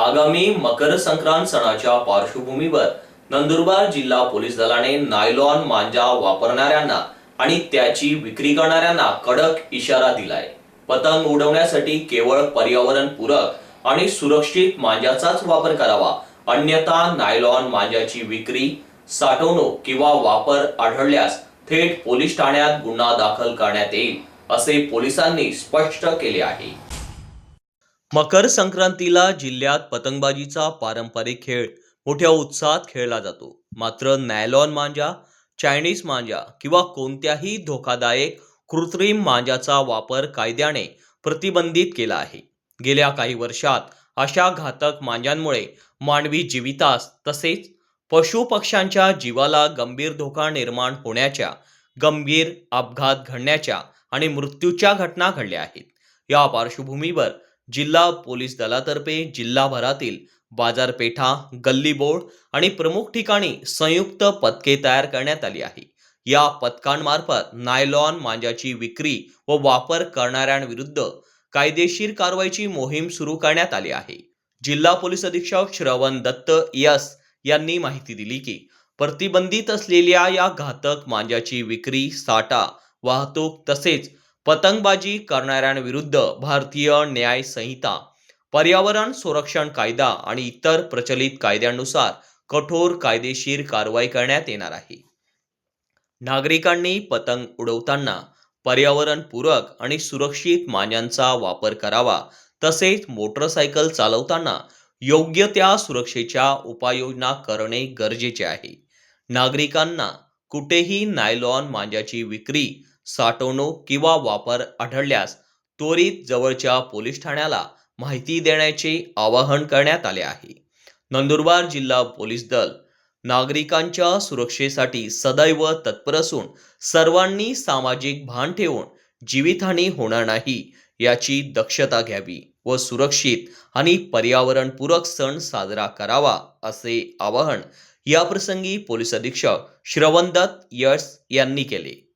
आगामी मकर संक्रांत सणाच्या पार्श्वभूमीवर नंदुरबार जिल्हा पोलीस दलाने नायलॉन मांजा वापरणाऱ्यांना आणि त्याची विक्री करणाऱ्यांना कडक इशारा दिलाय। पतंग उडवण्यासाठी केवळ पर्यावरणपूरक आणि सुरक्षित मांजाचाच वापर करावा, अन्यथा नायलॉन मांजाची विक्री, साठवणूक किंवा वापर आढळल्यास थेट पोलीस ठाण्यात गुन्हा दाखल करण्यात येईल, असे पोलिसांनी स्पष्ट केले आहे। मकर संक्रांतीला जिल्ह्यात पतंगबाजीचा पारंपरिक खेळ मोठ्या उत्साहात खेळला जातो। मात्र नायलॉन मांजा, चायनीज मांजा किंवा कोणत्याही धोकादायक कृत्रिम मांजाचा वापर कायद्याने प्रतिबंधित केला आहे। गेल्या काही वर्षात अशा घातक मांजांमुळे मानवी जीवितास तसेच पशुपक्ष्यांच्या जीवाला गंभीर धोका निर्माण होण्याच्या, गंभीर अपघात घडण्याच्या आणि मृत्यूच्या घटना घडल्या आहेत। या पार्श्वभूमीवर जिल्हा पोलीस दलातर्फे जिल्हाभरातील बाजारपेठा, गल्ली बोर्ड आणि प्रमुख ठिकाणी संयुक्त पथके तयार करण्यात आली आहे। या पथकांमार्फत नायलॉन मांजाची विक्री व वापर करणाऱ्यांविरुद्ध कायदेशीर कारवाईची मोहीम सुरू करण्यात आली आहे। जिल्हा पोलीस अधीक्षक श्रवण दत्त यस यांनी माहिती दिली की प्रतिबंधित असलेल्या या घातक मांजाची विक्री, साठा, वाहतूक तसेच पतंगबाजी करणाऱ्यांविरुद्ध भारतीय न्याय संहिता, पर्यावरण संरक्षण कायदा आणि इतर प्रचलित कायद्यांनुसार कठोर कायदेशीर कारवाई करण्यात येणार आहे। नागरिकांनी पतंग उडवताना पर्यावरणपूरक आणि सुरक्षित मांजांचा वापर करावा, तसेच मोटरसायकल चालवताना योग्य त्या सुरक्षेच्या उपाययोजना करणे गरजेचे आहे। नागरिकांना कुठेही नायलॉन मांजाची विक्री, साठवणूक किंवा वापर आढळल्यास त्वरित जवळच्या पोलीस ठाण्याला माहिती देण्याचे आवाहन करण्यात आले आहे। नंदुरबार जिल्हा पोलीस दल नागरिकांच्या सुरक्षेसाठी सदैव तत्पर असून सर्वांनी सामाजिक भान ठेवून जीवितहानी होणार नाही याची दक्षता घ्यावी व सुरक्षित आणि पर्यावरणपूरक सण साजरा करावा, असे आवाहन याप्रसंगी पोलीस अधीक्षक श्रवण दत्त यस यांनी केले।